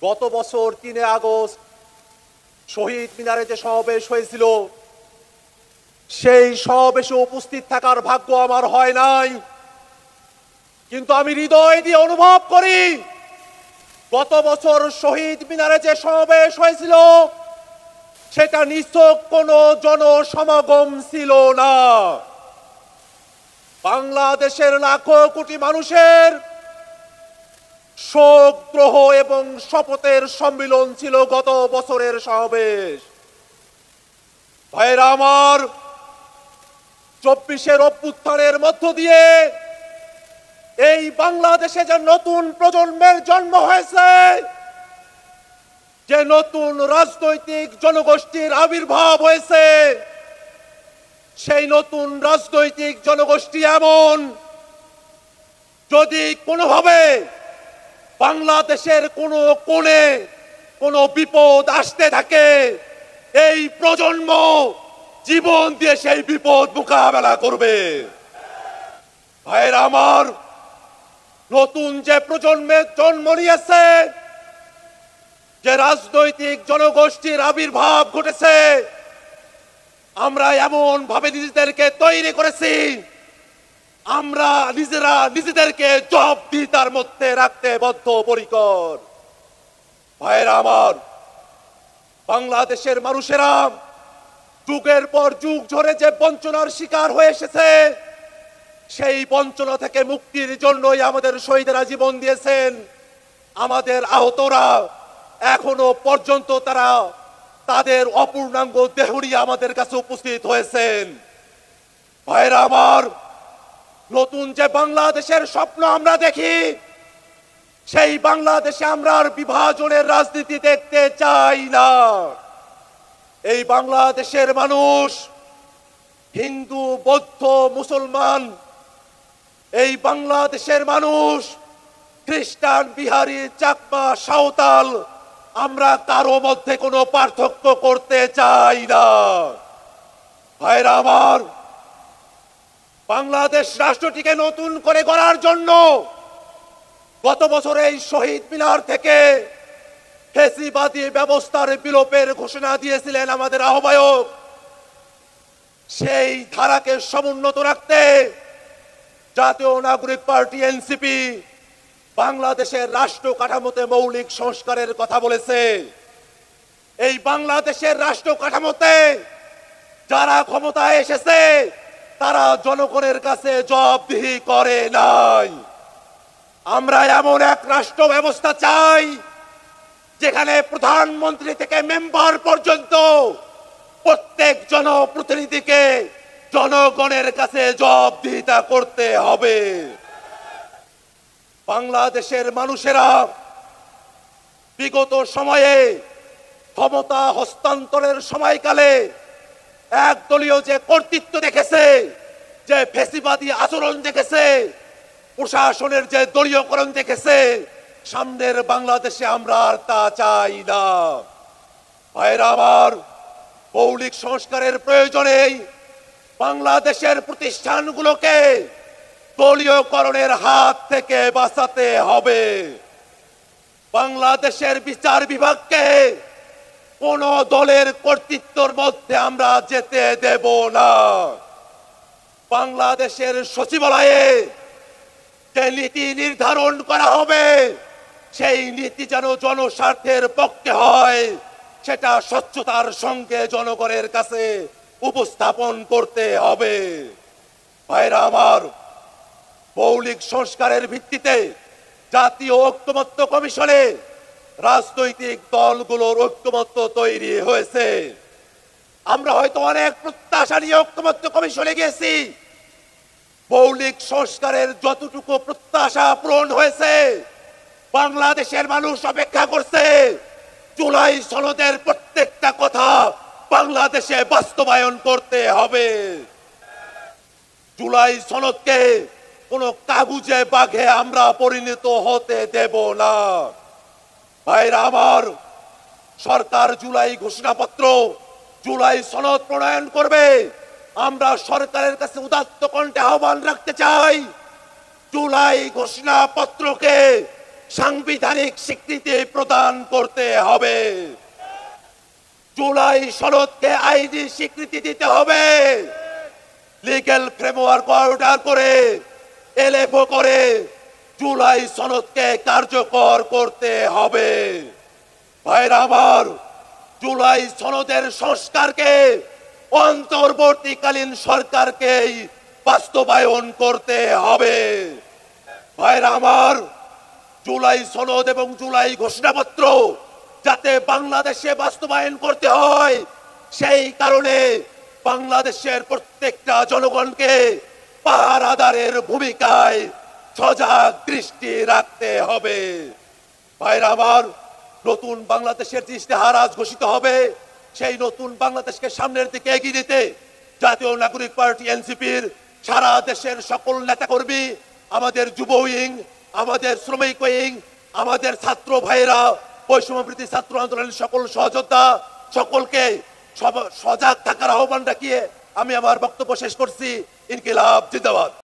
গত বছর ৩ আগস্ট শহীদ মিনারে যে সমাবেশ হয়েছিল, সেই সমাবেশে উপস্থিত থাকার ভাগ্য আমার হয় নাই, কিন্তু আমি হৃদয় দিয়ে অনুভব করি গত বছর শহীদ মিনারে যে সমাবেশ হয়েছিল সেটা নিছক কোনো জনসমাগম ছিল না। বাংলাদেশের লাখো কোটি মানুষের শোক দ্রোহ এবং শপথের সম্মিলন ছিল গত বছরের সমাবেশ। ভাইরা আমার, ২৪-এর অভ্যুত্থানের মধ্য দিয়ে এই বাংলাদেশে যে নতুন প্রজন্মের জন্ম হয়েছে, যে নতুন রাজনৈতিক জনগোষ্ঠীর আবির্ভাব হয়েছে, সেই নতুন রাজনৈতিক জনগোষ্ঠী এমন, যদি কোনোভাবে বাংলাদেশের কোনো কোণে কোনো বিপদ আসতে থাকে, এই প্রজন্ম জীবন দিয়ে সেই বিপদ মোকাবেলা করবে। ভাইরা আমার, নতুন যে প্রজন্মের জন্ম নিয়েছে, যে রাজনৈতিক জনগোষ্ঠীর আবির্ভাব ঘটেছে, আমরা এমন ভাবে নিজেদেরকে তৈরি করেছি, আমরা নিজেরা নিজেদেরকে জবাবদিহিতার মধ্যে রাখতে বদ্ধপরিকর। ভাইরা আমার, বাংলাদেশের মানুষেরা যুগের পর যুগ ধরে যে বঞ্চনার শিকার হয়ে এসেছে, সেই বঞ্চনা থেকে মুক্তির জন্যই আমাদের শহীদেরা জীবন দিয়েছেন। আমাদের আহতরা এখনো পর্যন্ত তারা তাদের অপূর্ণাঙ্গ দেহ নিয়ে আমাদের কাছে উপস্থিত হয়েছেন। ভাইরা আমার, নতুন যে বাংলাদেশের স্বপ্ন আমরা দেখি, সেই বাংলাদেশে আমরা আর বিভাজনের রাজনীতি দেখতে চাই না। এই বাংলাদেশের মানুষ হিন্দু, বৌদ্ধ, মুসলমান, এই বাংলাদেশের মানুষ খ্রিস্টান, বিহারি, চাকমা, সাঁওতাল, আমরা কারো মধ্যে কোনো পার্থক্য করতে চাই না। ভাইরা আমার, বাংলাদেশ রাষ্ট্রটিকে নতুন করে গড়ার জন্য গত বছর এই শহীদ মিনার থেকে ফ্যাসিবাদী ব্যবস্থার বিলোপের ঘোষণা দিয়েছিলেন আমাদের আহ্বায়ক। সেই ধারাকে সমুন্নত রাখতে জাতীয় নাগরিক পার্টি এনসিপি বাংলাদেশের রাষ্ট্র কাঠামোতে মৌলিক সংস্কারের কথা বলেছে। এই বাংলাদেশের রাষ্ট্র কাঠামোতে যারা ক্ষমতায় এসেছে, তারা জনগণের কাছে জবাবদিহি করে নাই। আমরা এমন এক রাষ্ট্র ব্যবস্থা চাই যেখানে প্রধানমন্ত্রী থেকে মেম্বার পর্যন্ত প্রত্যেক জনপ্রতিনিধিকে জনগণের কাছে জবাবদিহিতা করতে হবে। বাংলাদেশের মানুষেরা বিগত সময়ে ক্ষমতা হস্তান্তরের সময়কালে একদলীয় যে কর্তৃত্ব দেখেছে, যে ফ্যাসিবাদী আচরণ দেখেছে, প্রশাসনের যে দলীয়করণ দেখেছে, সামনের বাংলাদেশে আমরা আর তা চাই না। ভাইরা আমার, মৌলিক সংস্কারের প্রয়োজনে বাংলাদেশের প্রতিষ্ঠানগুলোকে দলীয়করণের হাত থেকে বাঁচাতে হবে। বাংলাদেশের বিচার বিভাগকে কোন দলের কর্তৃত্বের মধ্যে আমরা যেতে দেব না। বাংলাদেশের সচিবালয়ে যে নীতি নির্ধারণ করা হবে, সেই নীতি যেন জনস্বার্থের পক্ষে হয়, সেটা স্বচ্ছতার সঙ্গে জনগণের কাছে উপস্থাপন করতে হবে। ভাইরা আমার, মৌলিক সংস্কারের ভিত্তিতে জাতীয় ঐক্যমত্য কমিশনে রাজনৈতিক দলগুলোর ঐক্যমত্য তৈরি হয়েছে। আমরা হয়তো অনেক প্রত্যাশা নিয়ে ঐক্যমত্য কমিশনে গেছি। মৌলিক সংস্কারের যতটুকু প্রত্যাশা পূরণ হয়েছে, বাংলাদেশের মানুষ অপেক্ষা করছে জুলাই সনদের প্রত্যেকটা কথা বাংলাদেশে বাস্তবায়ন করতে হবে। জুলাই সনদকে কোন কাগুজে বাঘে আমরা পরিণত হতে দেব না। ভাইরা আমার, সরকার জুলাই ঘোষণাপত্র, জুলাই সনদ প্রণয়ন করবে। আমরা সরকারের কাছে উদাত্ত কণ্ঠে আহ্বান রাখতে চাই, জুলাই ঘোষণাপত্রকে সাংবিধানিক স্বীকৃতি প্রদান করতে হবে। জুলাই সনদকে আইনি স্বীকৃতি দিতে হবে। লিগ্যাল ফ্রেমওয়ার্ক অর্ডার করে এলএফও করে জুলাই সনদকে কার্যকর করতে হবে। ভাইরা আমার, জুলাই সনদের সংস্কারকে অন্তর্বর্তীকালীন সরকারকেই বাস্তবায়ন করতে হবে। ভাইরা আমার, জুলাই সনদ এবং জুলাই ঘোষণাপত্র যাতে বাংলাদেশে বাস্তবায়ন করতে হয়, সেই কারণে বাংলাদেশের প্রত্যেকটা জনগণকে পাহারাদারের ভূমিকায় সজাগ দৃষ্টি রাখতে হবে। ভাইরা আমার, নতুন বাংলাদেশের যে ইশতেহার আজ ঘোষিত হবে, সেই নতুন বাংলাদেশকে সামনের দিকে এগিয়ে দিতে জাতীয় নাগরিক পার্টি এনসিপির সারা দেশের সকল নেতাকর্মী, আমাদের যুব উইং, আমাদের শ্রমিক উইং, আমাদের ছাত্র ভাইরা, বৈষম্যবৃত্তি ছাত্র আন্দোলনের সকল সহযোদ্ধা, সকলকে সজাগ থাকার আহ্বান রাখিয়ে আমি আমার বক্তব্য শেষ করছি। ইনকিলাব জিন্দাবাদ।